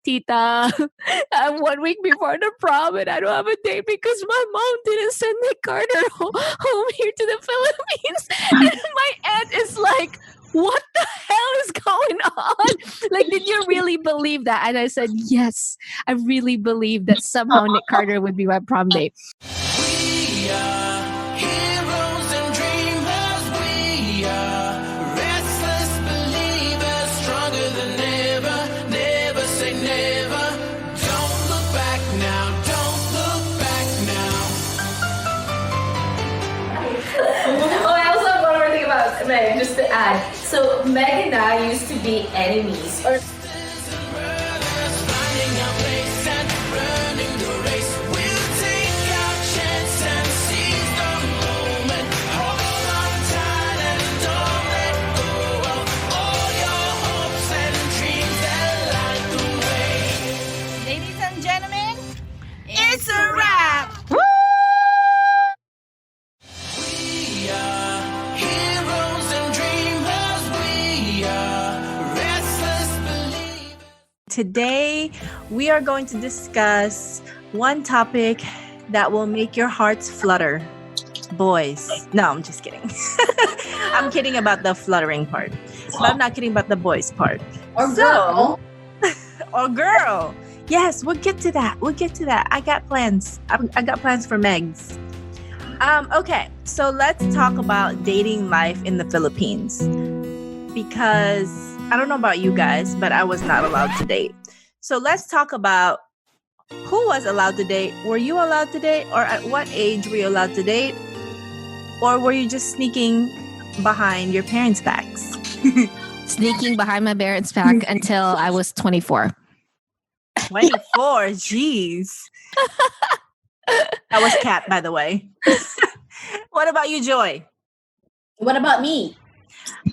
tita, I'm 1 week before the prom and I don't have a date because my mom didn't send Nick Carter home here to the Philippines. And my aunt is like, what the hell is going on? Like, did you really believe that? And I said, yes, I really believe that somehow Nick Carter would be my prom date. We are heroes and dreamers. We are restless believers, stronger than ever. Never say never. Don't look back now. Don't look back now. Oh, I also have one more thing about Meg, just to add. So Meg and I used to be enemies, or Finding our place and running the race. We'll take our chance and seize the moment. Hold on tight and don't let go of all your hopes and dreams that light the way. Ladies and gentlemen, it's a wrap. We are heroes and dreamers. We are restless believers. Today, we are going to discuss one topic that will make your hearts flutter. Boys. No, I'm just kidding. I'm kidding about the fluttering part. But I'm not kidding about the boys part. or girl. Or girl. Yes, we'll get to that. I got plans. I got plans for Megs. Okay, so let's talk about dating life in the Philippines. Because I don't know about you guys, but I was not allowed to date. So let's talk about who was allowed to date. Were you allowed to date? Or at what age were you allowed to date? Or were you just sneaking behind your parents' backs? Sneaking behind my parents' back until I was 24. 24, jeez. That was Kat, by the way. What about you, Joy? What about me?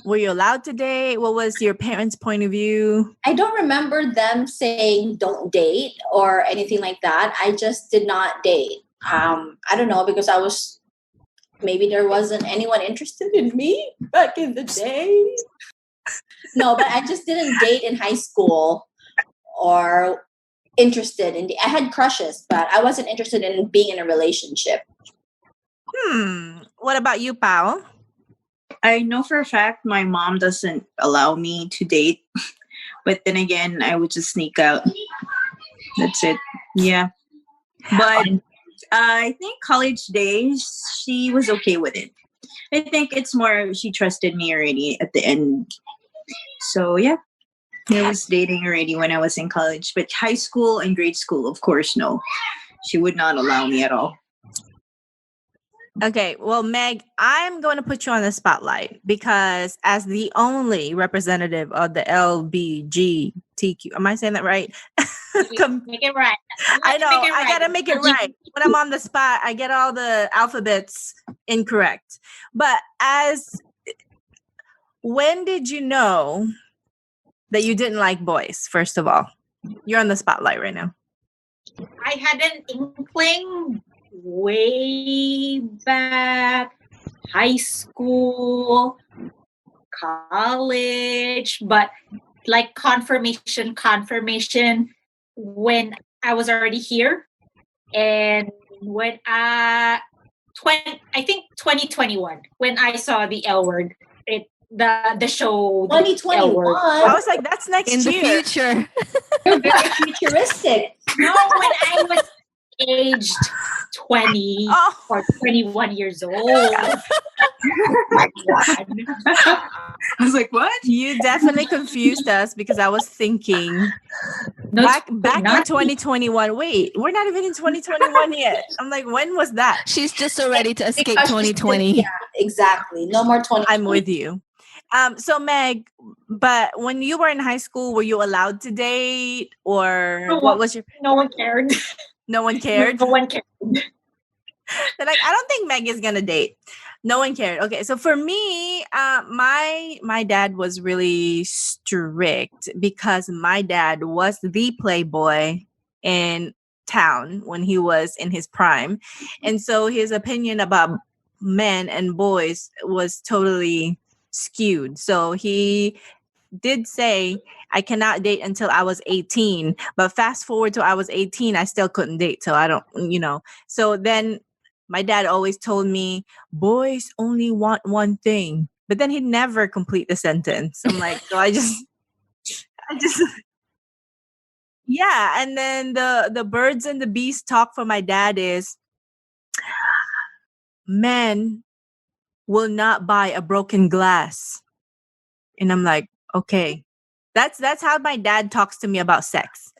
Were you allowed to date? What was your parents' point of view? I don't remember them saying don't date or anything like that. I just did not date. I don't know, because maybe there wasn't anyone interested in me back in the day. No, but I just didn't date in high school or interested in. I had crushes, but I wasn't interested in being in a relationship. What about you, Pao? I know for a fact my mom doesn't allow me to date, but then again, I would just sneak out. That's it. Yeah. But I think college days, she was okay with it. I think it's more she trusted me already at the end. So, yeah. I was dating already when I was in college, but high school and grade school, of course, no. She would not allow me at all. Okay, well, Meg, I'm going to put you on the spotlight because as the only representative of the LBGTQ, am I saying that right? Make it right. I know, I got to make it right. When I'm on the spot, I get all the alphabets incorrect. But when did you know that you didn't like boys, first of all? You're on the spotlight right now. I had an inkling way back, high school, college, but like confirmation when I was already here. And when I think 2021, when I saw the L word, the show, the L 2021. word. I was like, that's next In the year. future. You're very futuristic. No, when I was aged 20 Oh. or 21 years old. Oh my God. I was like, what? You definitely confused us because I was thinking back in 2021. Wait, we're not even in 2021 yet. I'm like, when was that? She's just so ready to escape Because she's 2020. Yeah, exactly. No more 20. I'm with you. So Meg, but when you were in high school, were you allowed to date or what was your? No one cared. No one cared. No one cared. They're like, I don't think Meg is gonna date. No one cared. Okay, so for me, my dad was really strict because my dad was the playboy in town when he was in his prime, and so his opinion about men and boys was totally skewed. So he did say I cannot date until I was 18. But fast forward to I was 18, I still couldn't date. So I don't, So then my dad always told me, boys only want one thing. But then he'd never complete the sentence. I'm like, so I just, yeah. And then the birds and the bees talk for my dad is, men will not buy a broken glass. And I'm like, okay. That's how my dad talks to me about sex.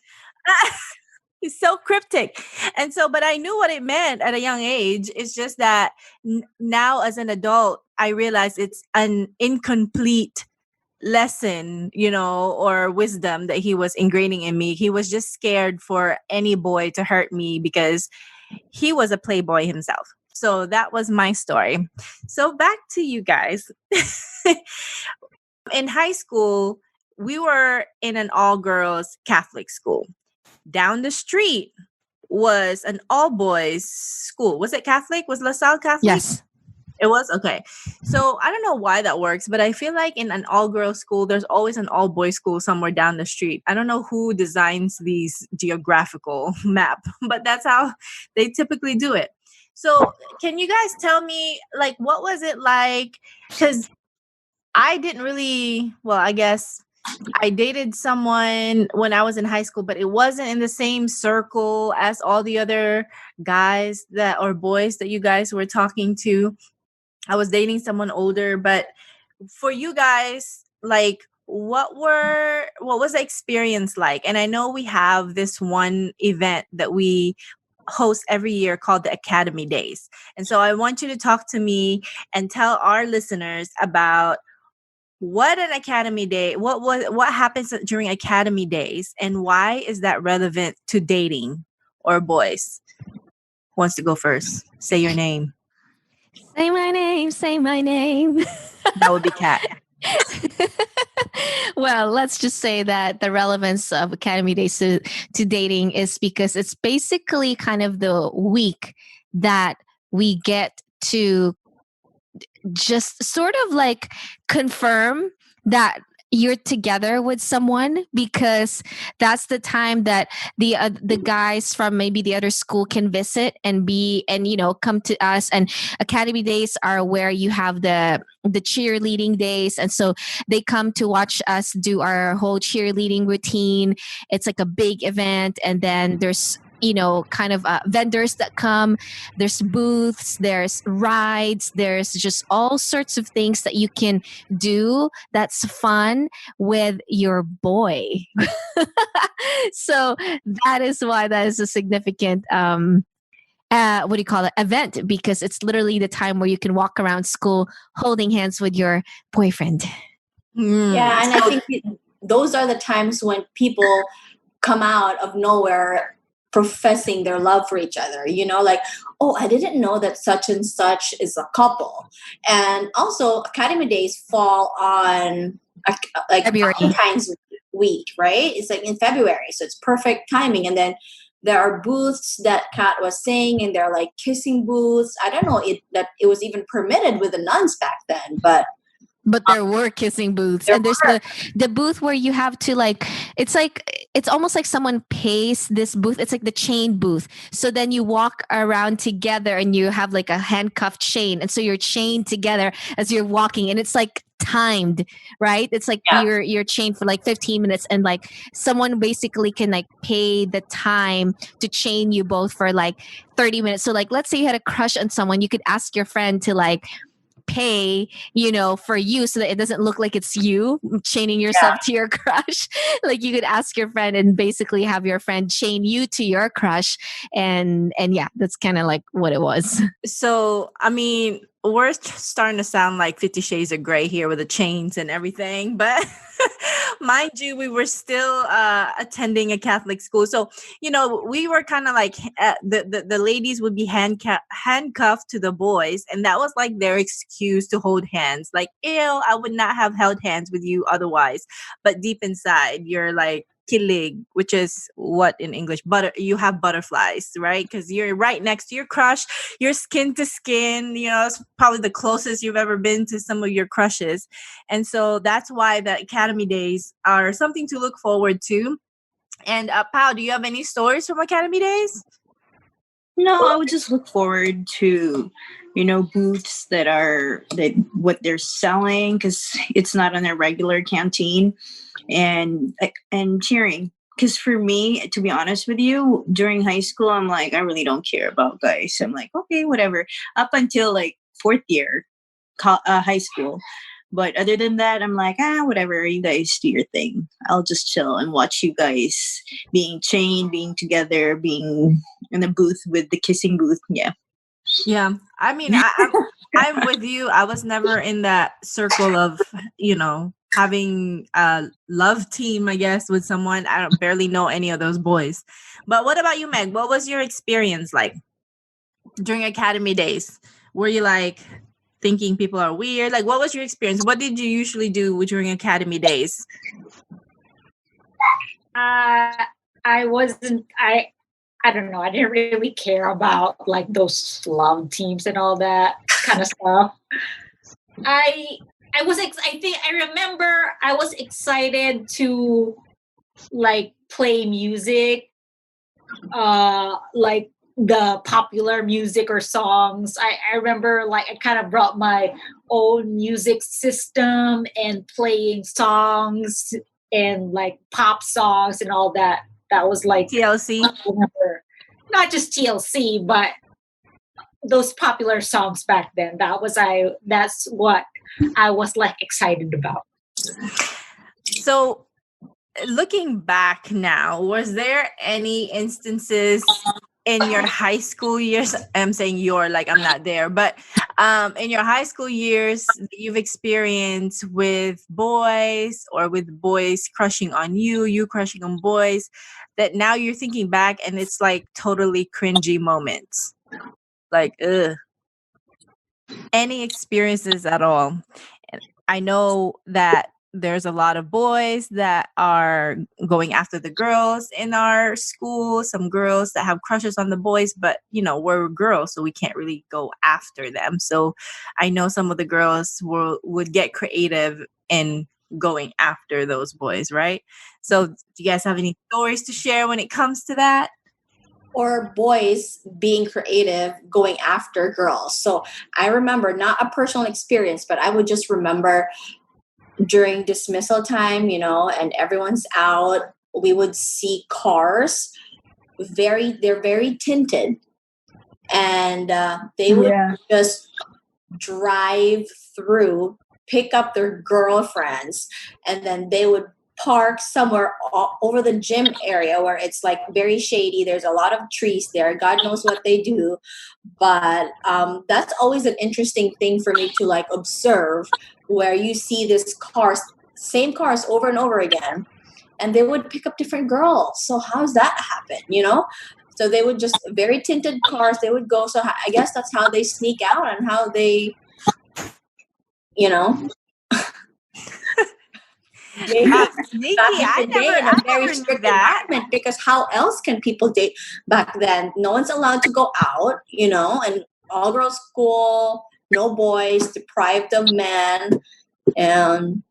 He's so cryptic. And so, but I knew what it meant at a young age. It's just that now as an adult, I realize it's an incomplete lesson, or wisdom that he was ingraining in me. He was just scared for any boy to hurt me because he was a playboy himself. So that was my story. So back to you guys. In high school, we were in an all-girls Catholic school. Down the street was an all-boys school. Was it Catholic? Was LaSalle Catholic? Yes. It was? Okay. So I don't know why that works, but I feel like in an all-girls school, there's always an all-boys school somewhere down the street. I don't know who designs these geographical map, but that's how they typically do it. So can you guys tell me, like, what was it like? Because I didn't really, well, I guess I dated someone when I was in high school, but it wasn't in the same circle as all the other guys or boys that you guys were talking to. I was dating someone older, but for you guys, like, what was the experience like? And I know we have this one event that we host every year called the Academy Days. And so I want you to talk to me and tell our listeners about what an Academy Day, what happens during Academy Days, and why is that relevant to dating or boys? Who wants to go first? Say your name. Say my name, say my name. That would be Kat. Well, let's just say that the relevance of Academy Days to dating is because it's basically kind of the week that we get to just sort of like confirm that you're together with someone, because that's the time that the guys from maybe the other school can visit and come to us. And Academy Days are where you have the cheerleading days, and so they come to watch us do our whole cheerleading routine. It's like a big event, and then there's kind of vendors that come. There's booths, there's rides, there's just all sorts of things that you can do that's fun with your boy. So that is why that is a significant event, because it's literally the time where you can walk around school holding hands with your boyfriend. Yeah, and I think those are the times when people come out of nowhere professing their love for each other, like, oh, I didn't know that such and such is a couple. And also Academy Days fall on like February. Valentine's week, right? It's like in February, so it's perfect timing. And then there are booths that Kat was saying, and they're like kissing booths. I don't know that it was even permitted with the nuns back then, but there were kissing booths, and there's the booth where you have to it's almost like someone pays this booth. It's like the chain booth. So then you walk around together and you have like a handcuffed chain, and so you're chained together as you're walking, and it's like timed, right? It's like you're chained for like 15 minutes, and like someone basically can like pay the time to chain you both for like 30 minutes. So like, let's say you had a crush on someone, you could ask your friend to like pay for you, so that it doesn't look like it's you chaining yourself to your crush. Like you could ask your friend and basically have your friend chain you to your crush, and yeah, that's kind of like what it was. So I mean, we're starting to sound like 50 Shades of Grey here with the chains and everything, but mind you, we were still attending a Catholic school. So, we were kind of like the ladies would be handcuffed to the boys, and that was like their excuse to hold hands. Like, ew, I would not have held hands with you otherwise. But deep inside, you're like, kilig, which is what in English? You have butterflies, right? Because you're right next to your crush. You're skin to skin. It's probably the closest you've ever been to some of your crushes. And so that's why the Academy Days are something to look forward to. And Pao, do you have any stories from Academy Days? No, I would just look forward to, booths that what they're selling, because it's not on their regular canteen, and cheering. Because for me, to be honest with you, during high school, I'm like, I really don't care about guys. I'm like, okay, whatever. Up until like fourth year, high school. But other than that, I'm like, whatever, you guys do your thing. I'll just chill and watch you guys being chained, being together, being in the booth with the kissing booth. Yeah. Yeah. I mean, I'm with you. I was never in that circle of, having a love team, I guess, with someone. I don't barely know any of those boys. But what about you, Meg? What was your experience like during Academy Days? Were you like thinking people are weird? Like, what was your experience? What did you usually do during Academy Days? I wasn't. I don't know. I didn't really care about like those love teams and all that kind of stuff. I remember I was excited to like play music, like the popular music or songs. I remember like I kind of brought my own music system and playing songs and like pop songs and all that. That was like TLC. I remember, not just TLC, but those popular songs back then. That's what I was like excited about. So looking back now, was there any instances in your high school years? I'm saying like I'm not there, but in your high school years that you've experienced with boys or with boys crushing on you crushing on boys, that now you're thinking back and it's like totally cringy moments? Like, ugh. Any experiences at all? I know that there's a lot of boys that are going after the girls in our school, some girls that have crushes on the boys, but we're girls, so we can't really go after them. So I know some of the girls would get creative in going after those boys, right? So do you guys have any stories to share when it comes to that? Or boys being creative going after girls. So I remember, not a personal experience, but I would just remember during dismissal time, and everyone's out, we would see cars, they're very tinted, and they would just drive through, pick up their girlfriends, and then they would park somewhere over the gym area where it's like very shady. There's a lot of trees there. God knows what they do. But that's always an interesting thing for me to like observe, where you see this same cars over and over again, and they would pick up different girls. So how's that happen? So they would just, very tinted cars, they would go. So I guess that's how they sneak out and how they, Sneaky. I never knew that. Because how else can people date back then? No one's allowed to go out, and all girls school, no boys, deprived of men and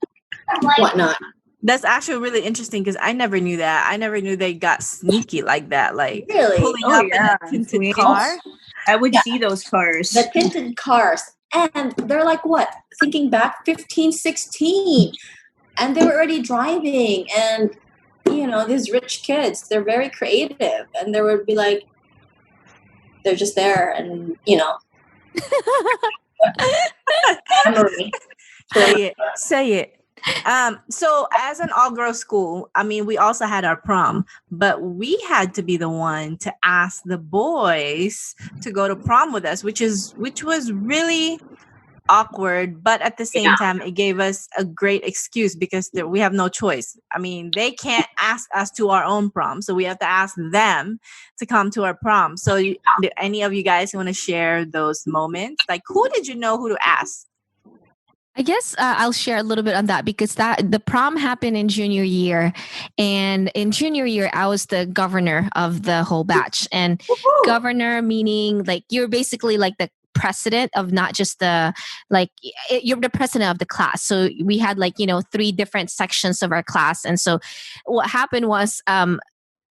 whatnot. That's actually really interesting because I never knew that. I never knew they got sneaky like that. Like really pulling up in a tinted car. I would see those cars. The tinted cars. And they're like, what? Thinking back, 15, 16. And they were already driving, and these rich kids, they're very creative, and they would be like, they're just there, and Say it. So as an all-girls school, I mean, we also had our prom, but we had to be the one to ask the boys to go to prom with us, which was really awkward, but at the same time it gave us a great excuse because we have no choice. I mean, they can't ask us to our own prom, so we have to ask them to come to our prom. So did any of you guys want to share those moments? Like, who did you know who to ask? I guess I'll share a little bit on that because that the prom happened in junior year, and in junior year I was the governor of the whole batch. And Woohoo! governor meaning like you're basically like the president of not just the like you're the president of the class. So we had like three different sections of our class, and so what happened was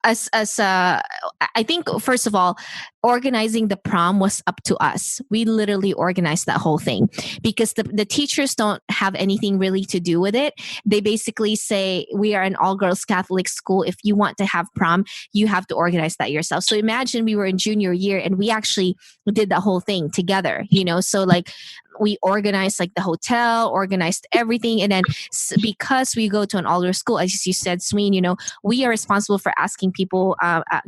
as I think first of all, organizing the prom was up to us. We literally organized that whole thing because the teachers don't have anything really to do with it. They basically say we are an all girls Catholic school. If you want to have prom, you have to organize that yourself. So imagine we were in junior year and we actually did that whole thing together. So like we organized like the hotel, organized everything, and then because we go to an all-girls school, as you said, Sween, we are responsible for asking people,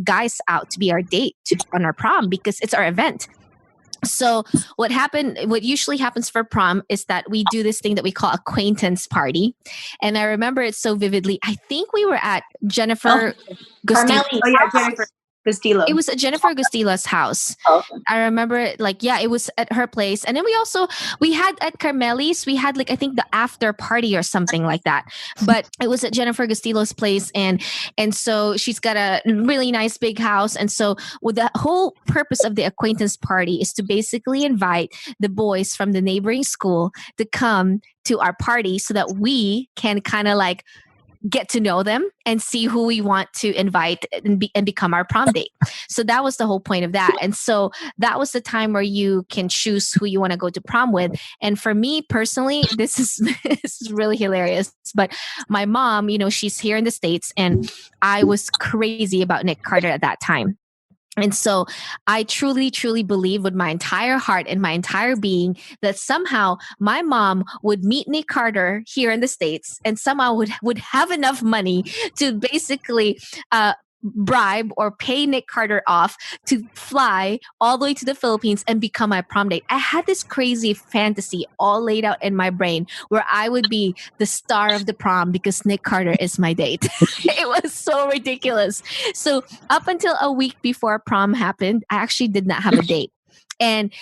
guys, out to be our date on our prom because it's our event. So what usually happens for prom is that we do this thing that we call acquaintance party. And I remember it so vividly. I think we were at Jennifer Gusti- Carmelli. Oh yeah, Jennifer Castillo. It was at Jennifer Gustila's house. Okay. I remember it it was at her place. And then we had at Carmeli's, we had like, I think the after party or something like that. But it was at Jennifer Gustilo's place. And so she's got a really nice big house. And so with the whole purpose of the acquaintance party is to basically invite the boys from the neighboring school to come to our party so that we can kind of like get to know them and see who we want to invite and become our prom date. So that was the whole point of that. And so that was the time where you can choose who you want to go to prom with. And for me personally, this is really hilarious. But my mom, she's here in the States, and I was crazy about Nick Carter at that time. And so I truly, truly believe with my entire heart and my entire being that somehow my mom would meet Nick Carter here in the States and somehow would have enough money to basically bribe or pay Nick Carter off to fly all the way to the Philippines and become my prom date. I had this crazy fantasy all laid out in my brain where I would be the star of the prom because Nick Carter is my date. It was so ridiculous. So up until a week before prom happened, I actually did not have a date. And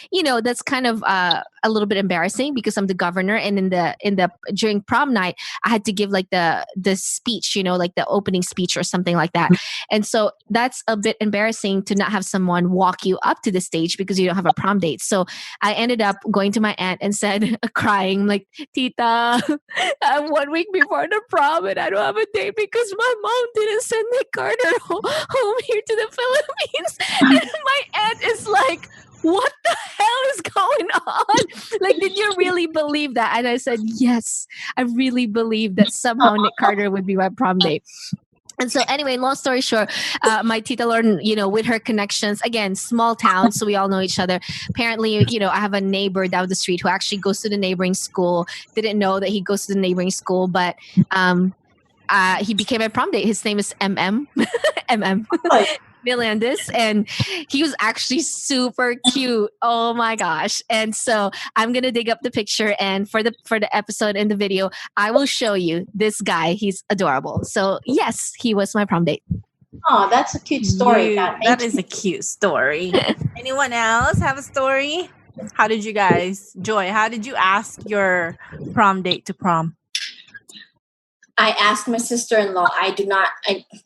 that's kind of a little bit embarrassing because I'm the governor, and in the during prom night I had to give like the speech, like the opening speech or something like that. And so that's a bit embarrassing to not have someone walk you up to the stage because you don't have a prom date. So I ended up going to my aunt and said, crying like, Tita, I'm 1 week before the prom and I don't have a date because my mom didn't send Nick Carter home here to the Philippines. And my aunt is like, what the hell is going on? Like, did you really believe that? And I said, yes, I really believe that somehow Nick Carter would be my prom date. And so anyway, long story short, my Tita Lauren, with her connections, again, small town, so we all know each other. Apparently, I have a neighbor down the street who actually goes to the neighboring school. Didn't know that he goes to the neighboring school, but he became a prom date. His name is MM. MM. Milandis, and he was actually super cute. Oh my gosh. And so I'm gonna dig up the picture, and for the episode and the video, I will show you this guy. He's adorable. So yes, he was my prom date. Oh, that's a cute story. That is a cute story. Anyone else have a story? How did you guys, Joy, how did you ask your prom date to prom? I asked my sister-in-law. I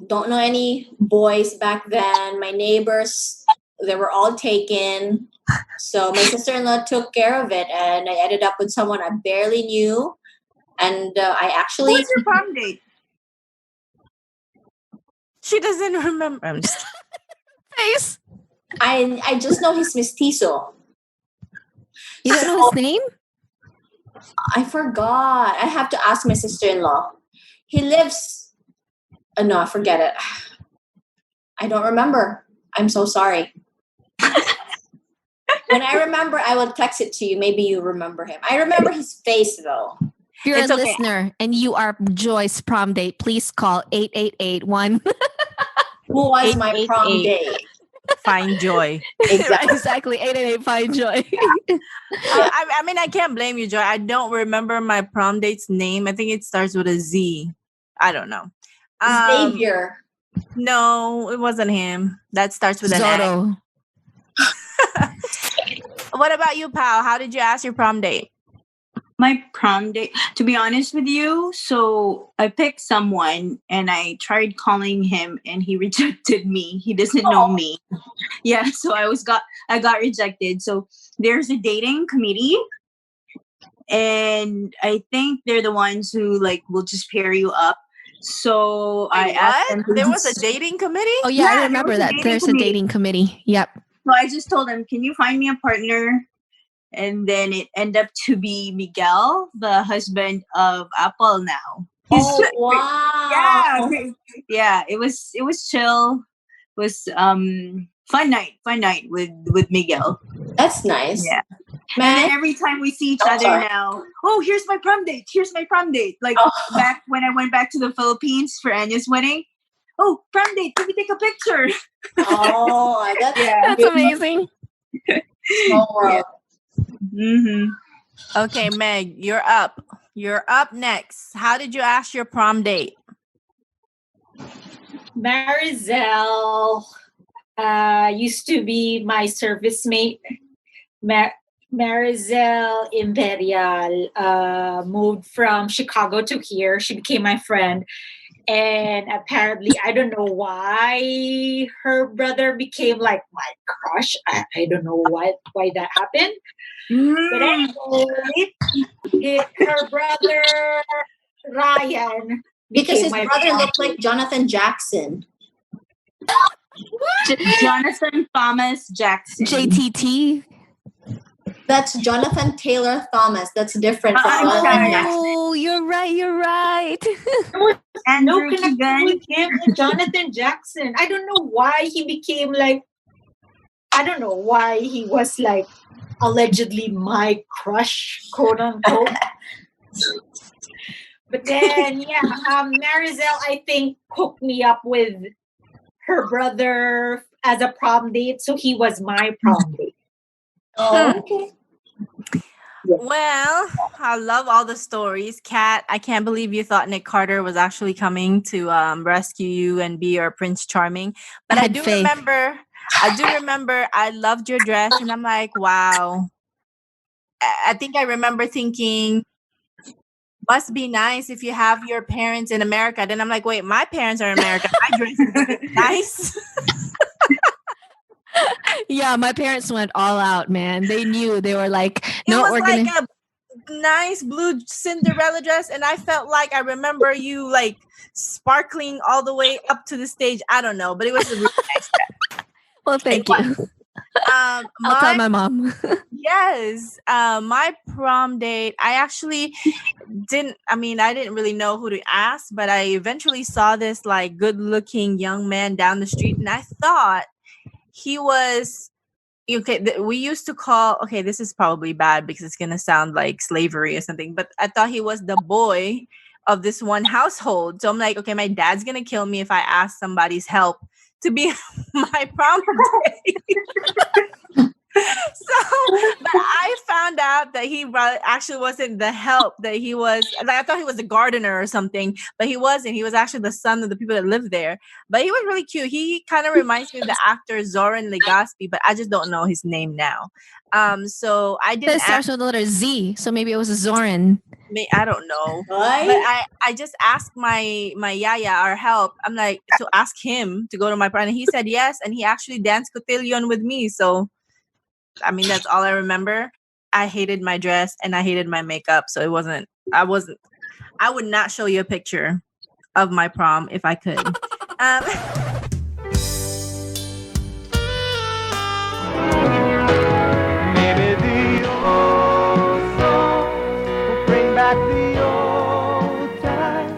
don't know any boys back then. My neighbors, they were all taken. So my sister-in-law took care of it, and I ended up with someone I barely knew. And I actually. What's your prom date? She doesn't remember. I'm just Face. I just know he's mestizo. You don't know his name? I forgot. I have to ask my sister-in-law. He lives. No, forget it. I don't remember. I'm so sorry. When I remember, I will text it to you. Maybe you remember him. I remember his face, though. If you're It's a okay. listener and you are Joy's prom date, please call 8881. Who was my prom 888. date? Find Joy. Exactly. 888 Find Joy. I mean, I can't blame you, Joy. I don't remember my prom date's name. I think it starts with a Z. I don't know. Xavier. No, it wasn't him. That starts with an X. Zorro. What about you, pal? How did you ask your prom date? My prom date, to be honest with you, so I picked someone and I tried calling him and he rejected me. He doesn't know me. Yeah, so I got rejected. So there's a dating committee and I think they're the ones who like will just pair you up. So I asked them What? to There was a just- dating committee? Oh yeah, Yeah, I there remember was a that. dating There's a committee. dating committee. Yep. So I just told them, can you find me a partner? And then it ended up to be Miguel, the husband of Apple now. Oh wow. Yeah. It was chill. It was fun night with Miguel. That's nice. Yeah. And Man, then every time we see each Oh, other sorry. now, oh, here's my prom date. Here's my prom date. Like Oh. back when I went back to the Philippines for Anya's wedding. Oh, prom date. Let me take a picture. oh, that's That's amazing. small world. Mm-hmm. Okay, Meg, you're up. You're up next. How did you ask your prom date? Marizel used to be my service mate. Marizel Imperial moved from Chicago to here. She became my friend. And apparently, I don't know why her brother became like my crush. I don't know why that happened. But anyway, her brother Ryan Because became his my brother friend. looked like Jonathan Jackson. Jonathan Thomas Jackson. JTT. That's Jonathan Taylor Thomas. That's different from I'm Jonathan sorry. Jackson. Oh, you're right. You're right. No Andrew connection Keegan. with him and Jonathan Jackson. I don't know why he became like. I don't know why he was like allegedly my crush, quote unquote. But then, yeah, Marizel, I think, hooked me up with her brother as a prom date, so he was my prom date. Oh, okay. Well, I love all the stories. Kat, I can't believe you thought Nick Carter was actually coming to rescue you and be your Prince Charming. But I I had do faith. remember I loved your dress and I'm like, wow. I think I remember thinking, must be nice if you have your parents in America. Then I'm like, wait, my parents are in America. My dress is nice. Yeah, my parents went all out, man. They knew. They were like, It no, was we're like gonna. a nice blue Cinderella dress, and I felt like I remember you like sparkling all the way up to the stage. I don't know, but it was a really nice dress. Well, thank you. I'll tell my mom. Yes, my prom date. I actually didn't. I mean, I didn't really know who to ask, but I eventually saw this like good-looking young man down the street, and I thought he was. Okay, we used to call. Okay, this is probably bad because it's gonna sound like slavery or something. But I thought he was the boy of this one household. So I'm like, okay, my dad's gonna kill me if I ask somebody's help to be my prom date. But I found out that he actually wasn't the help, that he was, like, I thought he was a gardener or something, but he wasn't. He was actually the son of the people that lived there. But he was really cute. He kind of reminds me of the actor Zoran Legaspi, but I just don't know his name now. So I It didn't starts with the letter Z, so maybe it was a Zoran. I don't know. But Right? I just asked my yaya, our help. I'm like, to ask him to go to my prom, and he said yes, and he actually danced cotillion with me. So I mean, that's all I remember. I hated my dress and I hated my makeup, so I would not show you a picture of my prom if I could. Maybe the old song will bring back the old times.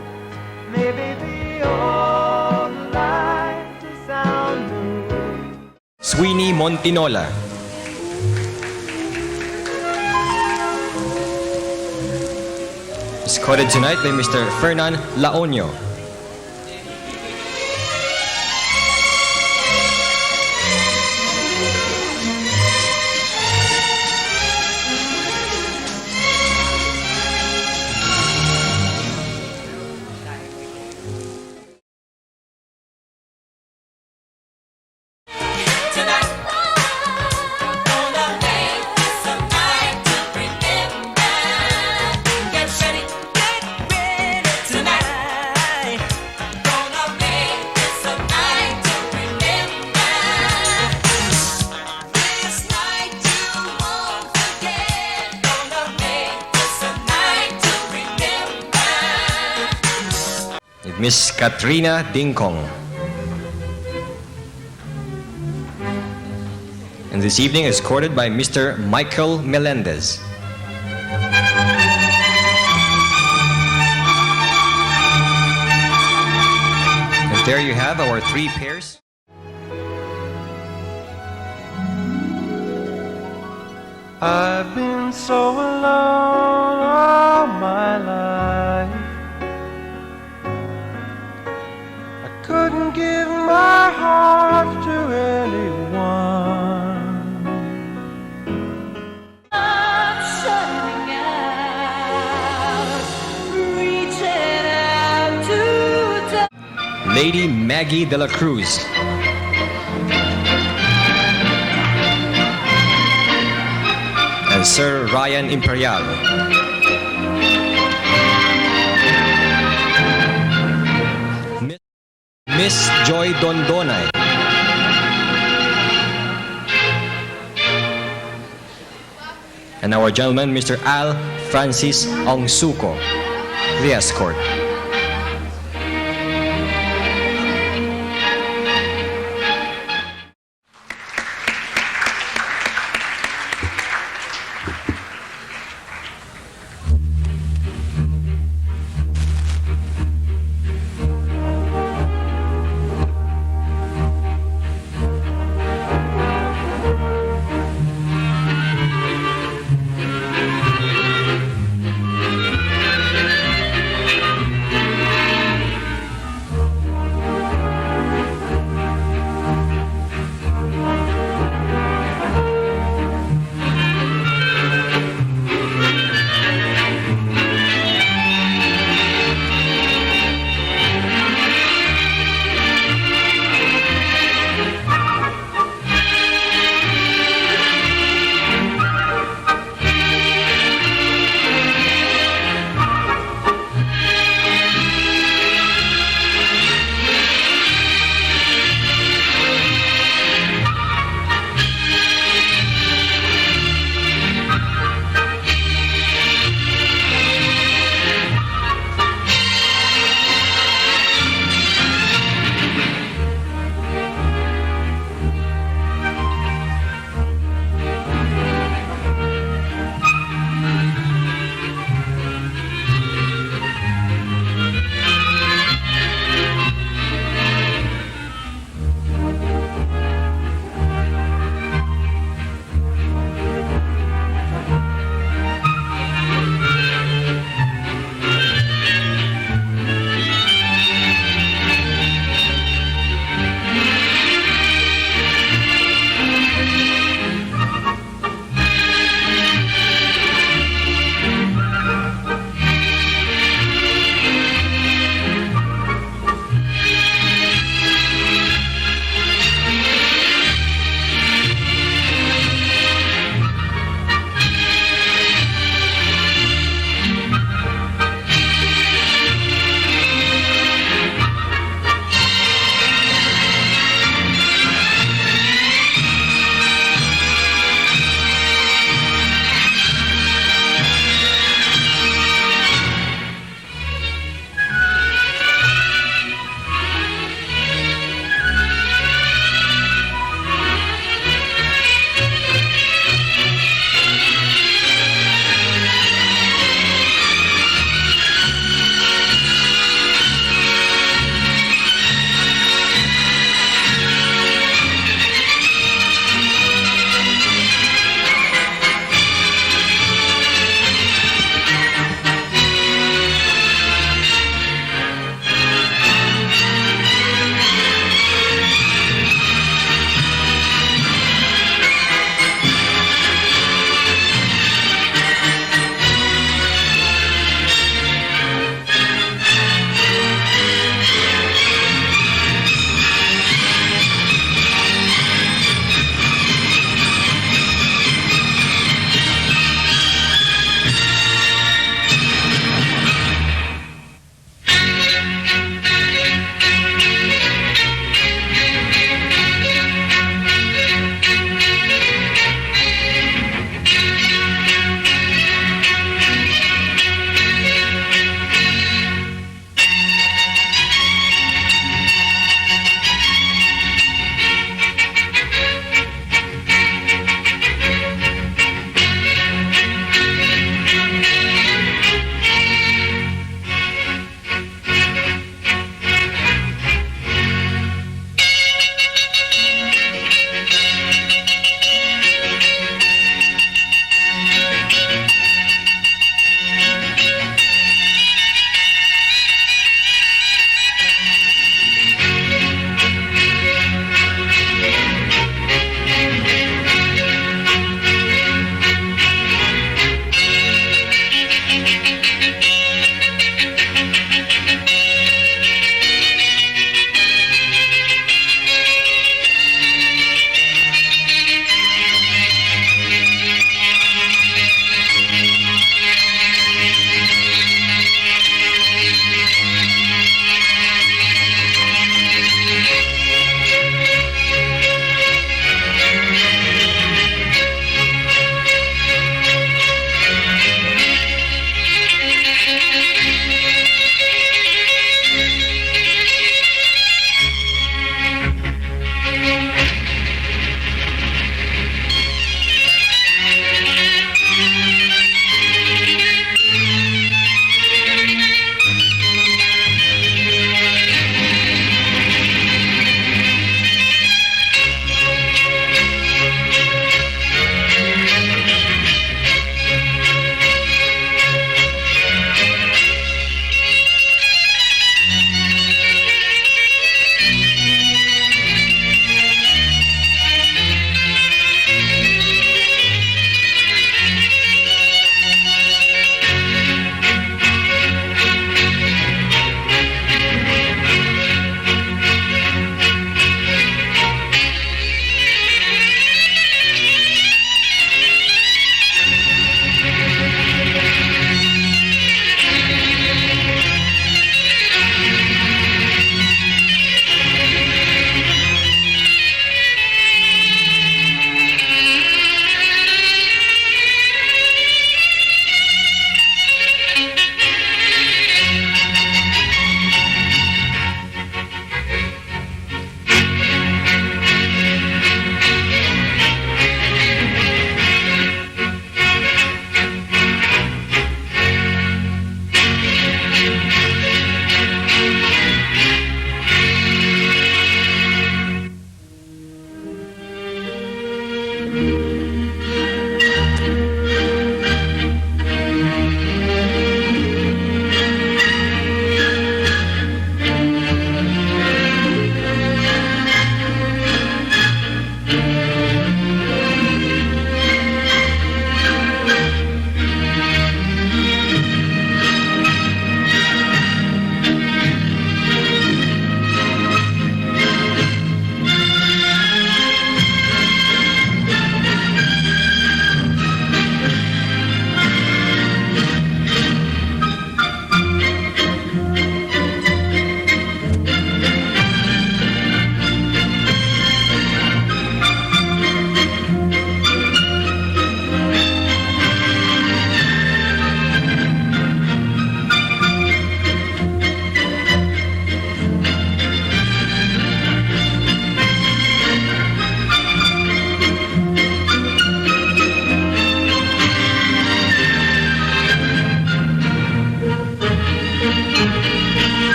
Maybe the old lines will sound new. Sweeney Montinola. Is quoted tonight by Mr. Fernan Laonio. Miss Katrina Dingkong. And this evening is courted by Mr. Michael Melendez. And there you have our 3 pairs. I've been so alone all my life. I couldn't give my heart to anyone. I'm shining out, reaching out to Lady Maggie de la Cruz. And Sir Ryan Imperial. Miss Joy Dondonay. And our gentleman, Mr. Al Francis Ongsuko, the escort.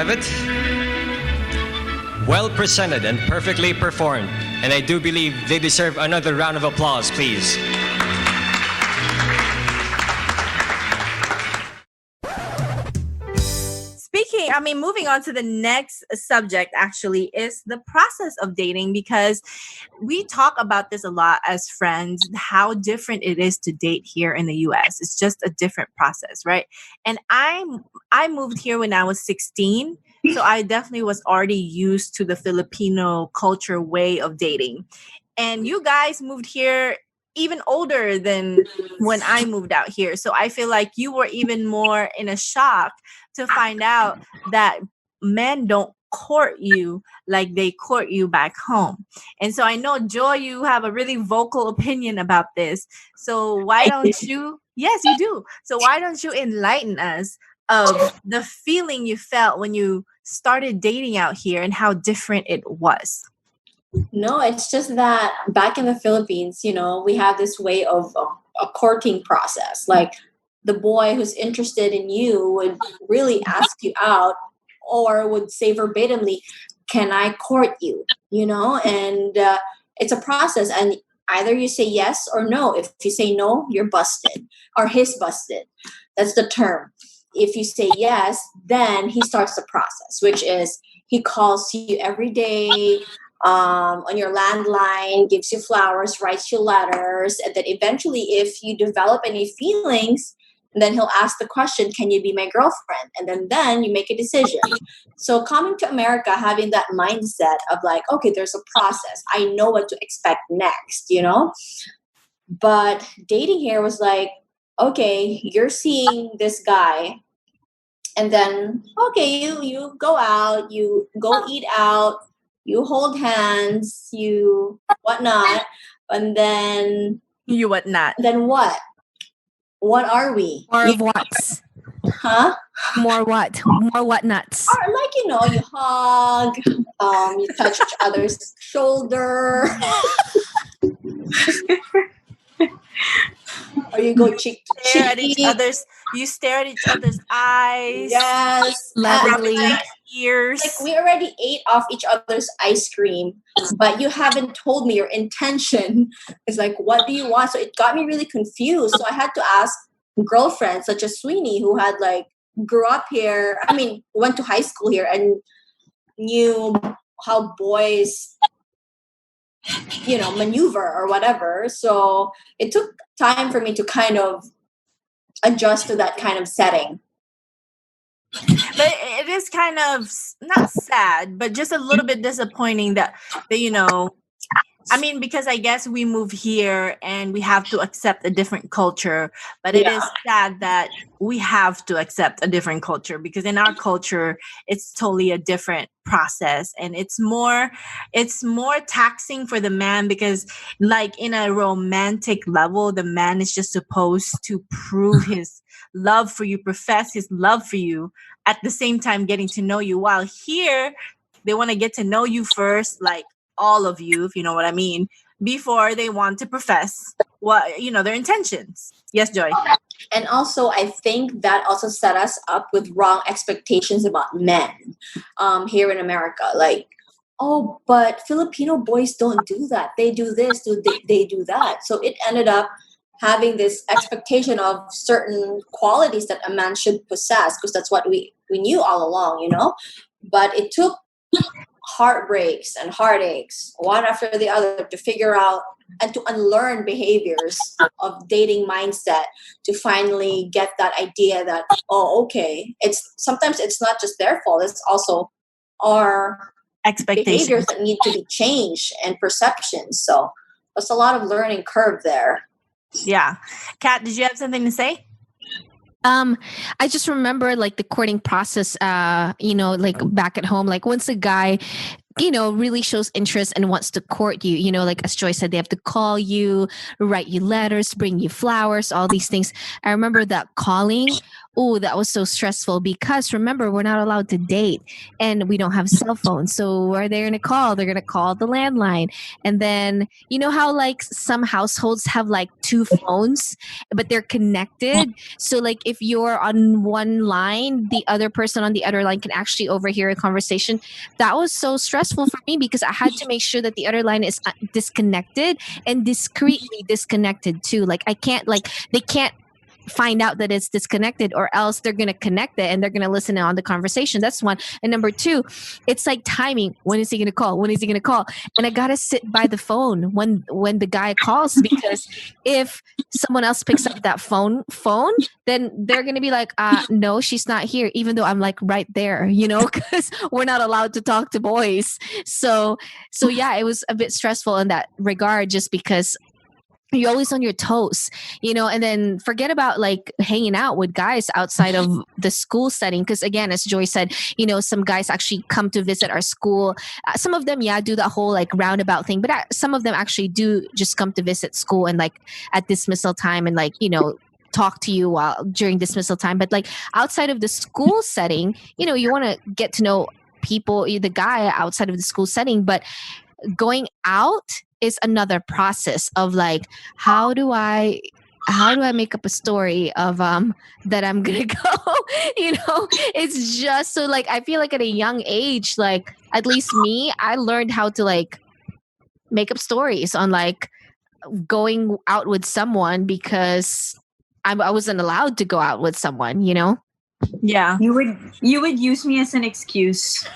have it. Well presented and perfectly performed. And I do believe they deserve another round of applause, please. Moving on to the next subject actually is the process of dating, because we talk about this a lot as friends, how different it is to date here in the US. It's just a different process, right? And I moved here when I was 16, so I definitely was already used to the Filipino culture way of dating. And you guys moved here even older than when I moved out here. So I feel like you were even more in a shock to find out that men don't court you like they court you back home. And so I know, Joy, you have a really vocal opinion about this. So why don't you? Yes, you do. So why don't you enlighten us of the feeling you felt when you started dating out here and how different it was? No, it's just that back in the Philippines, we have this way of a courting process. Like the boy who's interested in you would really ask you out, or would say verbatimly, "Can I court you?" And it's a process. And either you say yes or no. If you say no, you're busted, or he's busted. That's the term. If you say yes, then he starts the process, which is he calls you every day, on your landline, gives you flowers, writes you letters, and then eventually, if you develop any feelings, then he'll ask the question, "Can you be my girlfriend?" And then you make a decision. So coming to America, having that mindset of like, okay, there's a process. I know what to expect next, But dating here was like, okay, you're seeing this guy, and then okay, you go out, you go eat out, you hold hands, you whatnot, and then You whatnot. then what? What are we? More of what? Huh? More what? More whatnots. Or like, you hug, you touch each other's shoulder, or you go cheek to Stare at each cheek. you stare at each other's eyes. Yes, Lovingly. Ears. like we already ate off each other's ice cream, but you haven't told me your intention. It's like, what do you want? So it got me really confused. So I had to ask girlfriends such as Sweeney, who had like grew up here. Went to high school here and knew how boys, maneuver or whatever. So it took time for me to kind of adjust to that kind of setting. But it is kind of not sad, but just a little bit disappointing that because I guess we move here and we have to accept a different culture, but it is sad that we have to accept a different culture, because in our culture, it's totally a different process, and it's more taxing for the man, because like in a romantic level, the man is just supposed to prove his love for you, profess his love for you, at the same time getting to know you. While here, they want to get to know you first, like all of you, if you know what I mean, before they want to profess their intentions. Yes, Joy. And also, I think that also set us up with wrong expectations about men here in America. Like, oh, but Filipino boys don't do that. They do this, they do that. So it ended up having this expectation of certain qualities that a man should possess, because that's what we knew all along, But it took heartbreaks and heartaches, one after the other, to figure out and to unlearn behaviors of dating mindset, to finally get that idea that, oh, okay, sometimes it's not just their fault, it's also our Expectations behaviors that need to be changed and perceptions. So there's a lot of learning curve there. Yeah. Kat, did you have something to say? I just remember like the courting process, like back at home, like once a guy, really shows interest and wants to court you, like as Joy said, they have to call you, write you letters, bring you flowers, all these things. I remember that calling oh, that was so stressful because remember, we're not allowed to date and we don't have cell phones. So are they going to call? They're going to call the landline. And then, you know how like some households have like two phones, but they're connected. So like if you're on one line, the other person on the other line can actually overhear a conversation. That was so stressful for me because I had to make sure that the other line is disconnected and discreetly disconnected too. Like they can't find out that it's disconnected or else they're going to connect it and they're going to listen in on the conversation. That's one. And number two, it's like timing. When is he going to call? When is he going to call? And I got to sit by the phone when the guy calls, because if someone else picks up that phone, then they're going to be like, no, she's not here. Even though I'm like right there, because we're not allowed to talk to boys. So yeah, it was a bit stressful in that regard, just because you're always on your toes, and then forget about like hanging out with guys outside of the school setting. Because again, as Joy said, some guys actually come to visit our school. Some of them, do that whole like roundabout thing, but some of them actually do just come to visit school and like at dismissal time and like, talk to you while during dismissal time. But like outside of the school setting, you want to get to know people, the guy outside of the school setting. But going out is another process of like, how do I make up a story of that I'm gonna go? It's just so like I feel like at a young age, like at least me, I learned how to like make up stories on like going out with someone because I wasn't allowed to go out with someone. Yeah. You would use me as an excuse.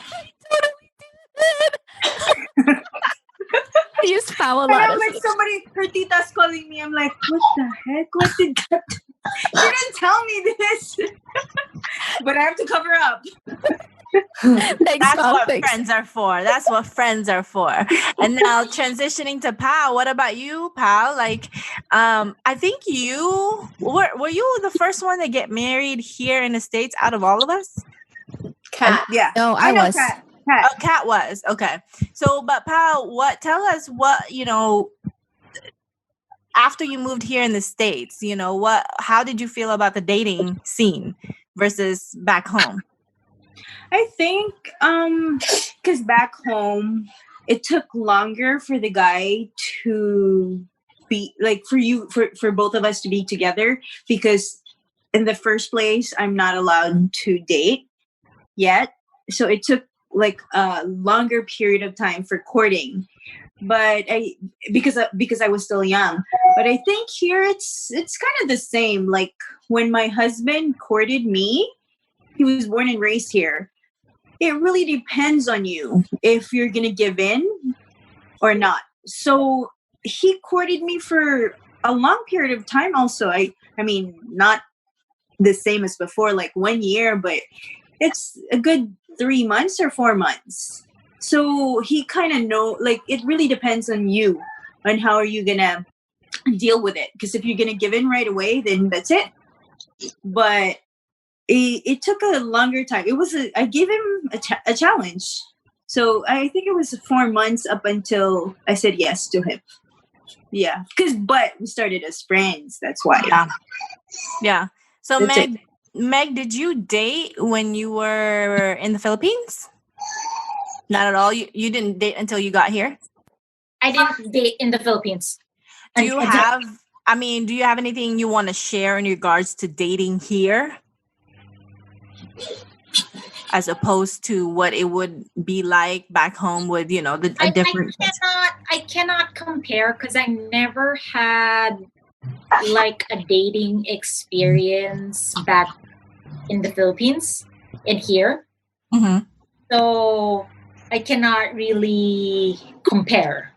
I use foul a And lot. I'm like, somebody, her tita's calling me. I'm like, what the heck? What did that? You didn't tell me this. But I have to cover up. That's what friends are for. That's what friends are for. And now transitioning to Pal. What about you, Pal? Like, I think you were you the first one to get married here in the States out of all of us? Cat. Yeah. No, I was. Cat. Oh, Kat was. Okay. So, but Pal, tell us what, after you moved here in the States, how did you feel about the dating scene versus back home? I think, because back home, it took longer for the guy to be, like, for both of us to be together, because in the first place, I'm not allowed to date yet. So it took like a longer period of time for courting, but because I was still young. But I think here it's kind of the same. Like when my husband courted me, he was born and raised here. It really depends on you if you're gonna give in or not. So he courted me for a long period of time. Also, I mean, not the same as before, like 1 year, but it's a good 3 months or 4 months. So he kind of like it really depends on you, on how are you gonna deal with it. Because if you're gonna give in right away, then that's it. But it took a longer time. I gave him a challenge. So I think it was 4 months up until I said yes to him. Yeah, but we started as friends. That's why. Yeah. So That's Meg, did you date when you were in the Philippines? Not at all. You didn't date until you got here? I didn't date in the Philippines. Do you have anything you want to share in regards to dating here? As opposed to what it would be like back home with, the different... I cannot compare because I never had like a dating experience back in the Philippines and here. Mm-hmm. So I cannot really compare.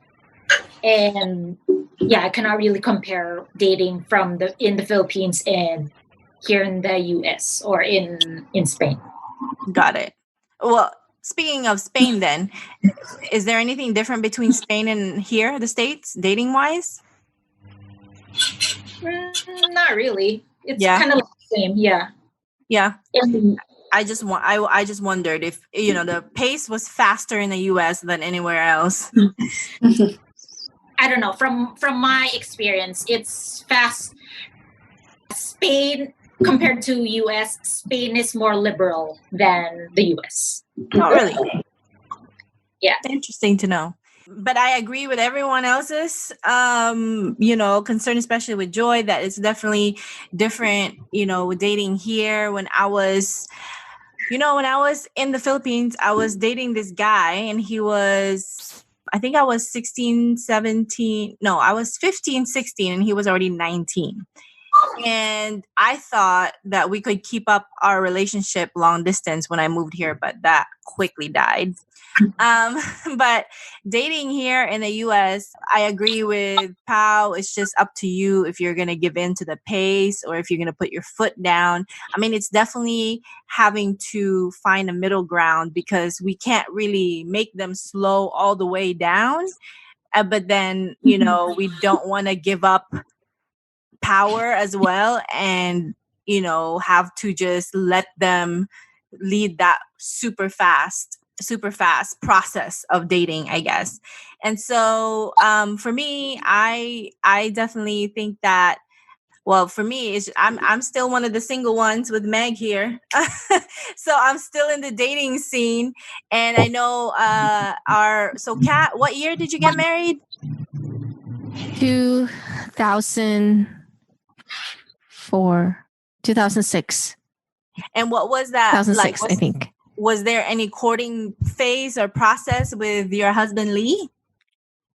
And yeah, I cannot really compare dating in the Philippines and here in the US or in Spain. Got it. Well, speaking of Spain then, is there anything different between Spain and here, the States, dating wise? Not really. It's Yeah. kind of like the same. Yeah. Yeah. And I just wondered if the pace was faster in the US than anywhere else. I don't know. From my experience, it's fast. Spain compared to US, Spain is more liberal than the US. Oh, really? Yeah. Interesting to know. But I agree with everyone else's, concern, especially with Joy, that it's definitely different, with dating here. When I was in the Philippines, I was dating this guy and I think I was 16, 17. No, I was 15, 16, and he was already 19. And I thought that we could keep up our relationship long distance when I moved here, but that quickly died. But dating here in the US, I agree with Pau. It's just up to you if you're going to give in to the pace or if you're going to put your foot down. I mean, it's definitely having to find a middle ground because we can't really make them slow all the way down. But then, we don't want to give up power as well and, have to just let them lead that super fast process of dating, I guess. And so for me, I definitely think that, well, for me, I'm still one of the single ones with Meg here. So I'm still in the dating scene. And I know Kat, what year did you get married? 2006. And what was that 2006, like? I think. Was there any courting phase or process with your husband, Lee?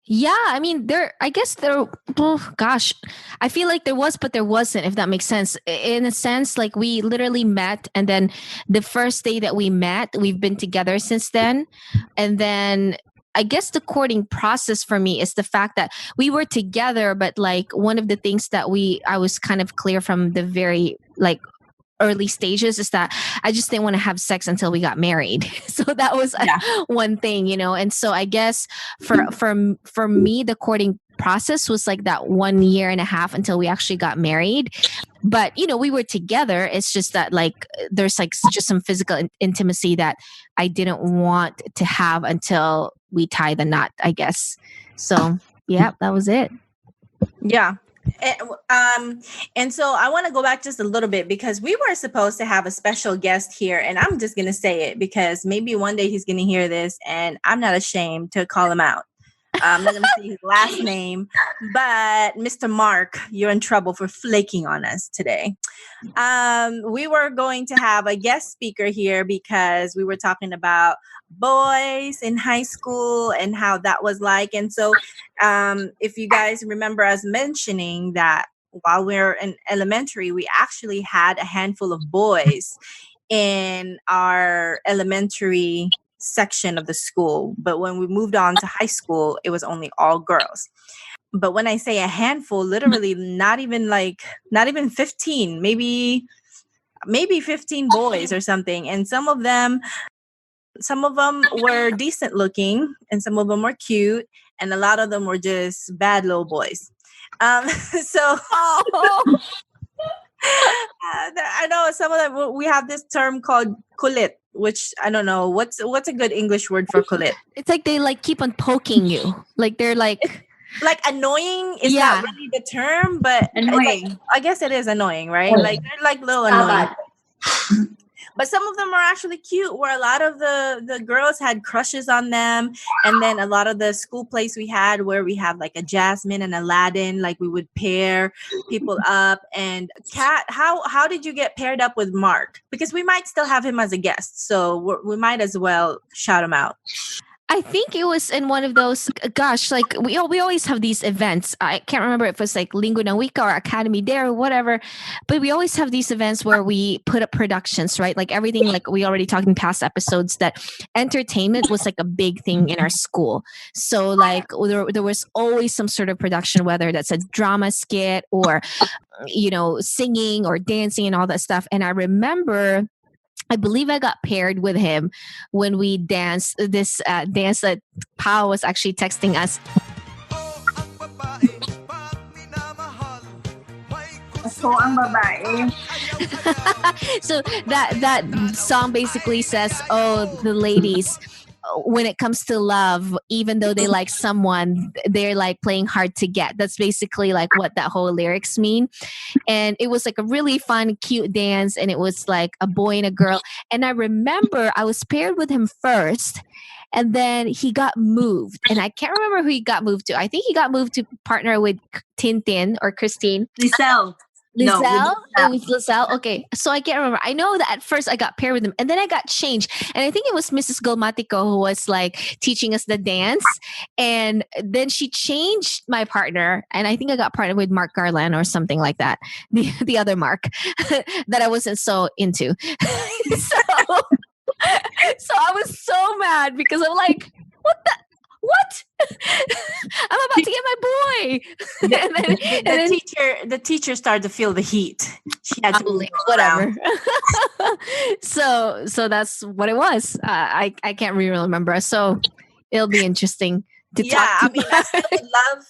Yeah, I mean, I feel like there was, but there wasn't, if that makes sense. In a sense, like we literally met, and then the first day that we met, we've been together since then. And then I guess the courting process for me is the fact that we were together, but like one of the things that I was kind of clear from the very like early stages is that I just didn't want to have sex until we got married. So that was one thing, and so I guess for me, the courting process was like that 1 year and a half until we actually got married. But we were together. It's just that like there's like just some physical intimacy that I didn't want to have until we tie the knot, I guess. So yeah, that was it. Yeah. And so I want to go back just a little bit because we were supposed to have a special guest here, and I'm just going to say it because maybe one day he's going to hear this and I'm not ashamed to call him out. I'm not going to say his last name, but Mr. Mark, you're in trouble for flaking on us today. We were going to have a guest speaker here because we were talking about boys in high school and how that was like. And so if you guys remember us mentioning that while we were in elementary, we actually had a handful of boys in our elementary section of the school. But when we moved on to high school, it was only all girls. But when I say a handful, literally not even 15, maybe 15 boys or something. And some of them were decent looking and some of them were cute. And a lot of them were just bad little boys. I know some of them, we have this term called kulit, which I don't know. What's a good English word for kulit? It's like they like keep on poking you. Like they're like annoying is not really the term, but annoying. I guess it is annoying, right? Like they're like little annoying. But some of them are actually cute, where a lot of the girls had crushes on them. And then a lot of the school plays we had where we have like a Jasmine and Aladdin, like we would pair people up. And Kat, how did you get paired up with Mark? Because we might still have him as a guest, so we might as well shout him out. I think it was in one of those, like we always have these events. I can't remember if it was like Linggo ng Wika or Academy Day or whatever, but we always have these events where we put up productions, right? Like everything, like we already talked in past episodes, that entertainment was like a big thing in our school. So like there was always some sort of production, whether that's a drama skit or, singing or dancing and all that stuff. And I remember, I believe I got paired with him when we danced this dance that Pao was actually texting us. So that song basically says, "Oh, the ladies, when it comes to love, even though they like someone, they're like playing hard to get. That's basically like what that whole lyrics mean. And it was like a really fun, cute dance. And it was like a boy and a girl. And I remember I was paired with him first. And then he got moved. And I can't remember who he got moved to. I think he got moved to partner with Tintin or Christine. Lizelle. No, Lizelle? with It was Lizelle? Okay. So I can't remember. I know that at first I got paired with him and then I got changed. And I think it was Mrs. Golmatico who was like teaching us the dance. And then she changed my partner. And I think I got partnered with Mark Garland or something like that. The other Mark that I wasn't so into. So so I was so mad because I'm like, what? I'm about to get my boy. The teacher started to feel the heat. She had to move whatever. So that's what it was. I can't really remember. So it'll be interesting to talk to I mean,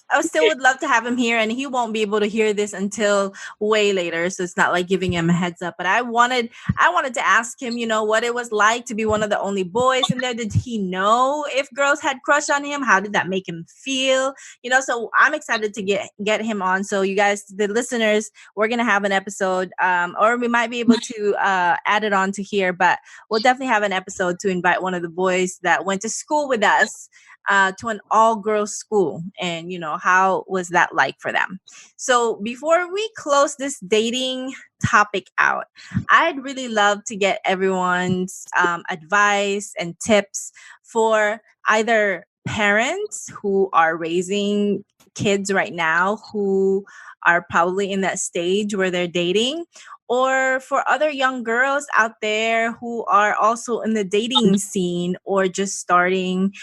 I still would love to have him here, and he won't be able to hear this until way later, so it's not like giving him a heads up. But I wanted to ask him, what it was like to be one of the only boys in there. Did he know if girls had crush on him? How did that make him feel? So I'm excited to get him on. So you guys, the listeners, we're gonna have an episode, or we might be able to add it on to here, but we'll definitely have an episode to invite one of the boys that went to school with us to an all-girls school, and how was that like for them. So before we close this dating topic out, I'd really love to get everyone's advice and tips for either parents who are raising kids right now who are probably in that stage where they're dating, or for other young girls out there who are also in the dating scene or just starting,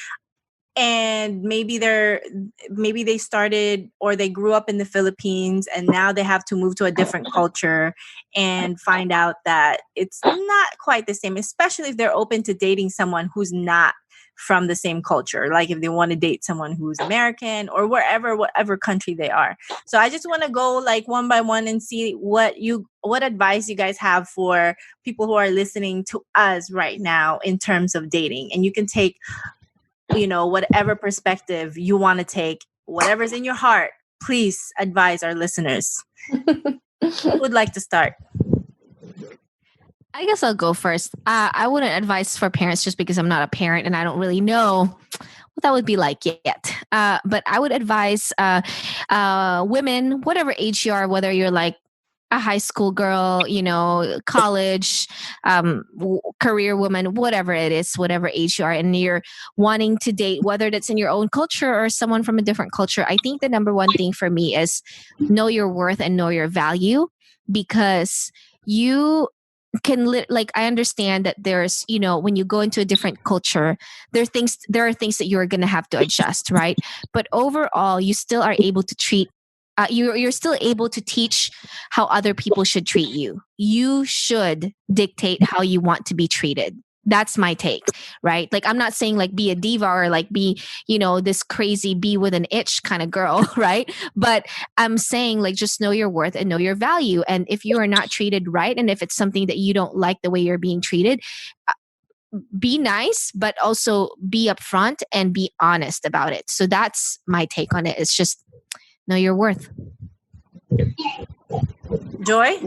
and maybe they started or they grew up in the Philippines and now they have to move to a different culture and find out that it's not quite the same, especially if they're open to dating someone who's not from the same culture, like if they want to date someone who's American or whatever country they are. So I just want to go like one by one and see what advice you guys have for people who are listening to us right now in terms of dating. And you can take whatever perspective you want to take, whatever's in your heart. Please advise our listeners. Who would like to start? I guess I'll go first. I wouldn't advise for parents just because I'm not a parent and I don't really know what that would be like yet. But I would advise women, whatever age you are, whether you're like a high school girl, college, career woman, whatever it is, whatever age you are, and you're wanting to date, whether that's in your own culture or someone from a different culture. I think the number one thing for me is know your worth and know your value, because you can I understand that there's, when you go into a different culture, there are things that you're going to have to adjust, right? But overall, you still are able to treat you're still able to teach how other people should treat you. You should dictate how you want to be treated. That's my take, right? Like, I'm not saying like be a diva or like be, this crazy be with an itch kind of girl, right? But I'm saying like just know your worth and know your value. And if you are not treated right, and if it's something that you don't like the way you're being treated, be nice, but also be upfront and be honest about it. So that's my take on it. It's just know your worth. Joy?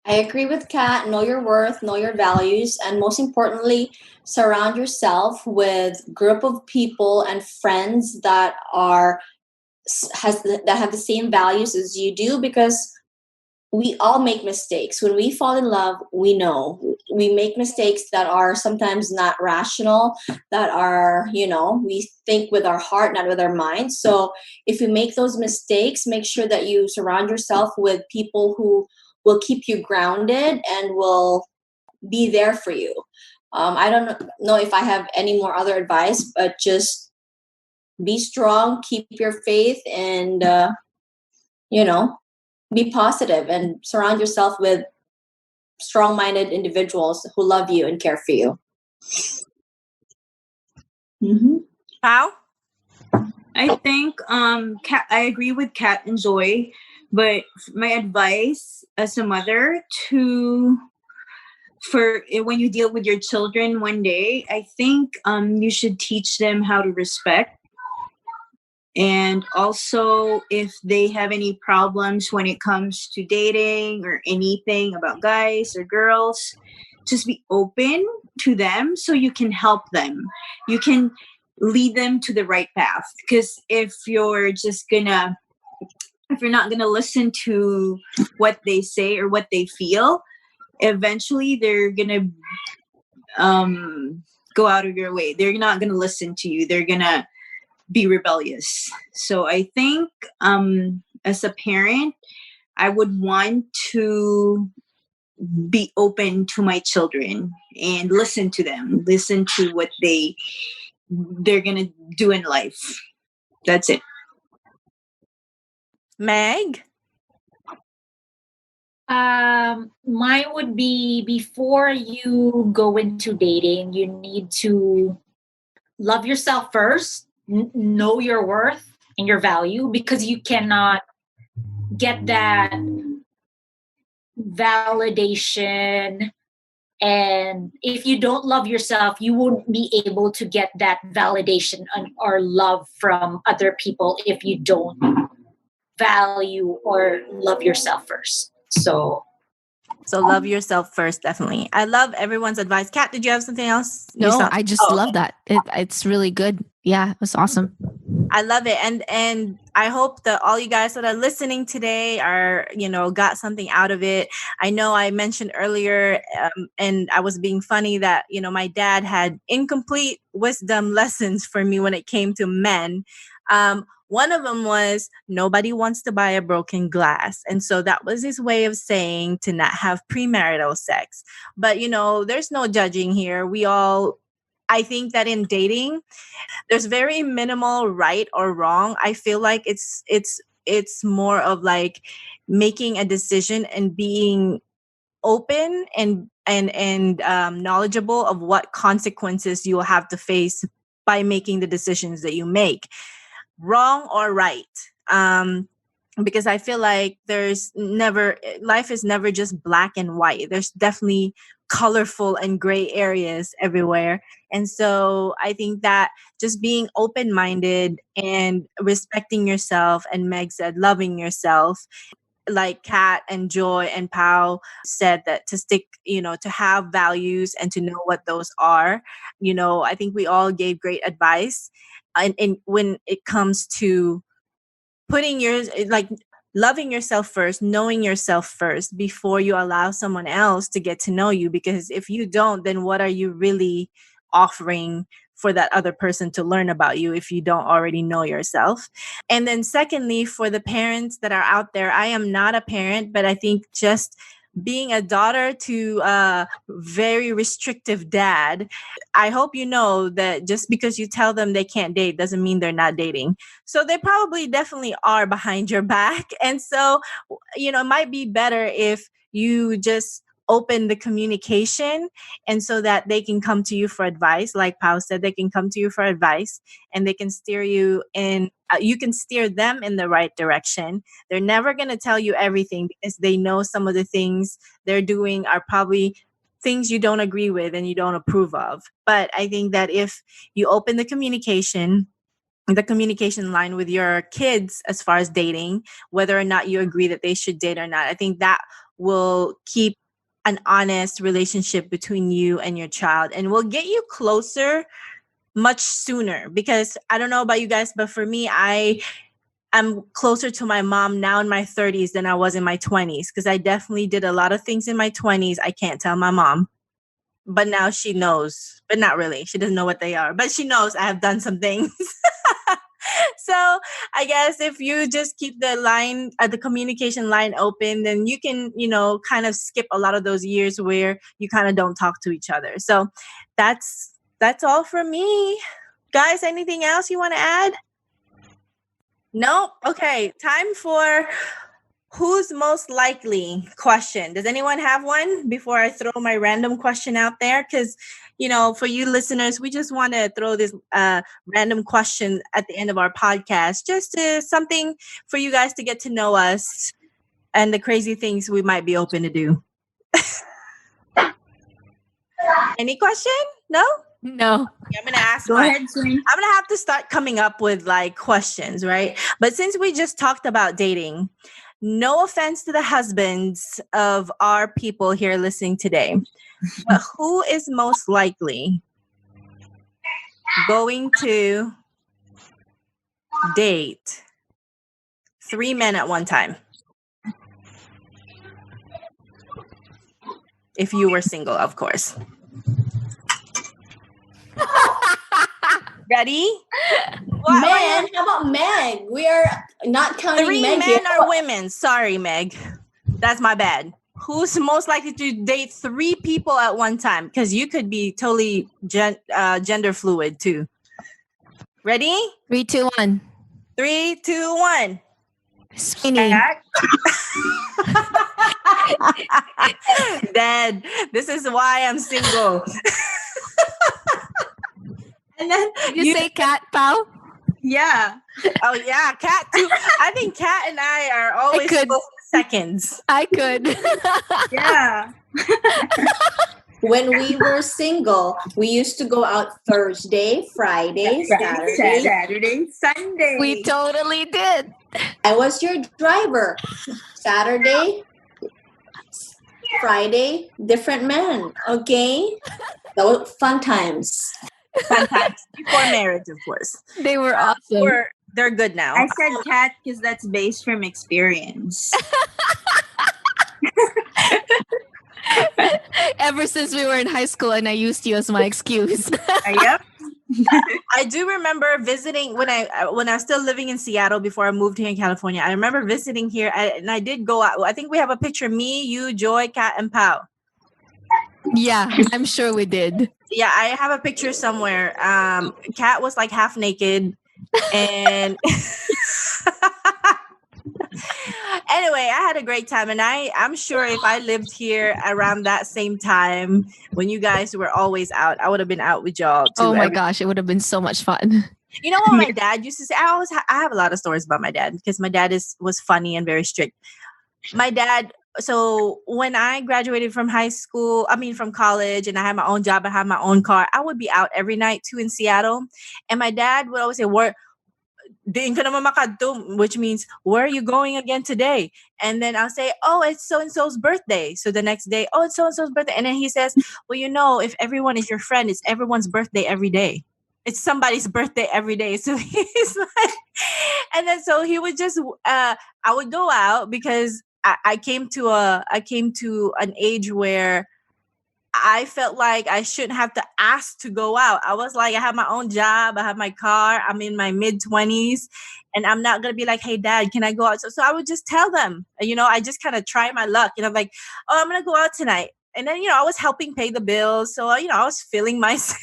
I agree with Kat. Know your worth, know your values, and most importantly, surround yourself with a group of people and friends that have the same values as you do, because we all make mistakes. When we fall in love, we know we make mistakes that are sometimes not rational, that are, we think with our heart, not with our mind. So if you make those mistakes, make sure that you surround yourself with people who will keep you grounded and will be there for you. I don't know if I have any more other advice, but just be strong, keep your faith, and, be positive and surround yourself with strong-minded individuals who love you and care for you. Mm-hmm. How? I think Kat, I agree with Kat and Joy, but my advice as a mother to for when you deal with your children one day, I think you should teach them how to respect. And also, if they have any problems when it comes to dating or anything about guys or girls, just be open to them so you can help them. You can lead them to the right path. Because if you're not gonna listen to what they say or what they feel, eventually they're gonna go out of your way. They're not gonna listen to you. They're gonna be rebellious. So I think as a parent, I would want to be open to my children and listen to them, listen to what they're gonna do in life. That's it. Meg? Mine would be, before you go into dating, you need to love yourself first, know your worth and your value, because you cannot get that validation. And if you don't love yourself, you won't be able to get that validation or love from other people if you don't value or love yourself first. So love yourself first, definitely. I love everyone's advice. Kat, did you have something else? No, I just love that. It's really good. Yeah, it was awesome. I love it. And I hope that all you guys that are listening today are, got something out of it. I know I mentioned earlier, and I was being funny that, my dad had incomplete wisdom lessons for me when it came to men. One of them was, nobody wants to buy a broken glass. And so that was his way of saying to not have premarital sex. But, there's no judging here. I think that in dating, there's very minimal right or wrong. I feel like it's more of like making a decision and being open and knowledgeable of what consequences you will have to face by making the decisions that you make. Wrong or right. Because I feel like life is never just black and white. There's definitely colorful and gray areas everywhere. And so I think that just being open-minded and respecting yourself, and Meg said, loving yourself, like Kat and Joy and Pau said, that to stick, to have values and to know what those are. I think we all gave great advice. And when it comes to loving yourself first, knowing yourself first before you allow someone else to get to know you. Because if you don't, then what are you really offering for that other person to learn about you if you don't already know yourself? And then secondly, for the parents that are out there, I am not a parent, but I think just being a daughter to a very restrictive dad, I hope you know that just because you tell them they can't date doesn't mean they're not dating. So they probably definitely are behind your back. And so, it might be better if you just open the communication, and so that they can come to you for advice. Like Pau said, they can come to you for advice, and they can steer you in, you can steer them in the right direction. They're never going to tell you everything, because they know some of the things they're doing are probably things you don't agree with and you don't approve of. But I think that if you open the communication line with your kids as far as dating, whether or not you agree that they should date or not, I think that will keep an honest relationship between you and your child, and will get you closer much sooner. Because I don't know about you guys, but for me, I'm closer to my mom now in my 30s than I was in my 20s, because I definitely did a lot of things in my 20s I can't tell my mom. But now she knows, but not really. She doesn't know what they are, but she knows I have done some things. So I guess if you just keep the communication line open, then you can, kind of skip a lot of those years where you kind of don't talk to each other. So that's all from me. Guys, anything else you want to add? Nope. Okay. Time for who's most likely question. Does anyone have one before I throw my random question out there? Because, for you listeners, we just want to throw this random question at the end of our podcast, just something for you guys to get to know us and the crazy things we might be open to do. Any question? No? No. Okay, I'm gonna ask Go mine. ahead, Swin. I'm gonna have to start coming up with like questions, right? But since we just talked about dating, no offense to the husbands of our people here listening today, but who is most likely going to date 3 men at one time? If you were single, of course. Ready? Man, how about Meg? We are not counting 3 Meg men here. or women? Sorry, Meg. That's my bad. Who's most likely to date 3 people at one time? Because you could be totally gender fluid too. Ready? 3, 2, 1. 3, 2, 1. Sweeney. Dad, this is why I'm single. And then Did you say cat, pal? Yeah. oh yeah, Kat too. I think Kat and I are always could. close to seconds. I could. Yeah. When we were single, we used to go out Thursday, Friday, Saturday. Saturday, Sunday. We totally did. I was your driver. Saturday, Friday, different men. Okay? That was fun times. Fun times before marriage, of course. They were awesome. They're good now. I said cat because that's based from experience. Ever since we were in high school and I used you as my excuse. Yep. I do remember visiting when I was still living in Seattle before I moved here in California. I remember visiting here and I did go out. I think we have a picture, me, you, Joy, Kat, and Pau. Yeah, I'm sure we did. Yeah, I have a picture somewhere. Kat was like half naked and anyway, I had a great time, and I'm sure if I lived here around that same time when you guys were always out, I would have been out with y'all too. Oh my gosh, it would have been so much fun. You know what my dad used to say? I have a lot of stories about my dad because my dad was funny and very strict. My dad. So when I graduated from from college, and I had my own job, I had my own car, I would be out every night too in Seattle. And my dad would always say, "Diin ka naman makadto," which means, "Where are you going again today?" And then I'll say, "Oh, it's so-and-so's birthday." So the next day, "Oh, it's so-and-so's birthday." And then he says, "Well, if everyone is your friend, it's everyone's birthday every day. It's somebody's birthday every day." So he's like, and then so he would just, I would go out because I came to an age where I felt like I shouldn't have to ask to go out. I was like, I have my own job, I have my car, I'm in my mid-20s, and I'm not gonna be like, "Hey, Dad, can I go out?" So I would just tell them, I just kind of try my luck, and I'm like, "Oh, I'm gonna go out tonight." And then, I was helping pay the bills. So, I was feeling myself.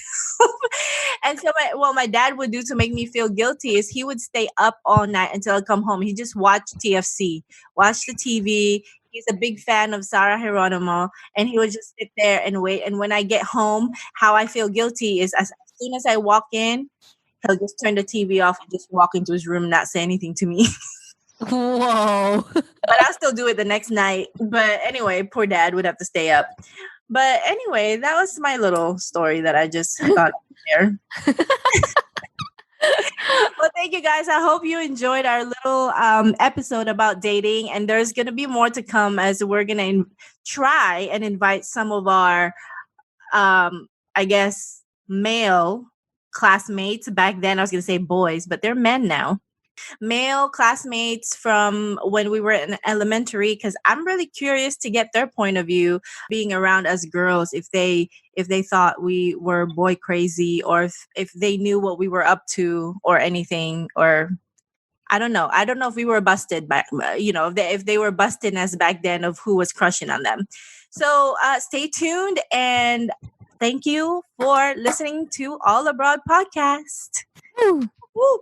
And so my dad would do to make me feel guilty is he would stay up all night until I come home. He just watched TFC, watch the TV. He's a big fan of Sarah Geronimo. And he would just sit there and wait. And when I get home, how I feel guilty is as soon as I walk in, he'll just turn the TV off and just walk into his room and not say anything to me. Whoa. But I'll still do it the next night. But anyway, poor dad would have to stay up. But anyway, that was my little story that I just thought there. Well, thank you guys. I hope you enjoyed our little episode about dating. And there's going to be more to come as we're going to try and invite some of our, I guess, male classmates. Back then, I was going to say boys, but they're men now. Male classmates from when we were in elementary, because I'm really curious to get their point of view being around us girls, if they thought we were boy crazy, or if they knew what we were up to or anything, or I don't know if we were busted back, if they were busting us back then of who was crushing on them. So stay tuned, and thank you for listening to All Abroad Podcast. Woo. Woo.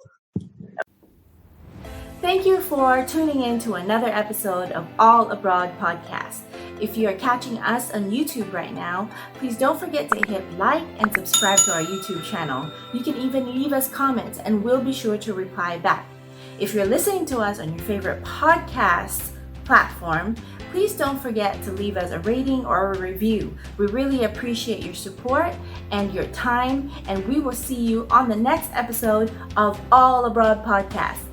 Thank you for tuning in to another episode of All Abroad Podcast. If you are catching us on YouTube right now, please don't forget to hit like and subscribe to our YouTube channel. You can even leave us comments and we'll be sure to reply back. If you're listening to us on your favorite podcast platform, please don't forget to leave us a rating or a review. We really appreciate your support and your time, and we will see you on the next episode of All Abroad Podcast.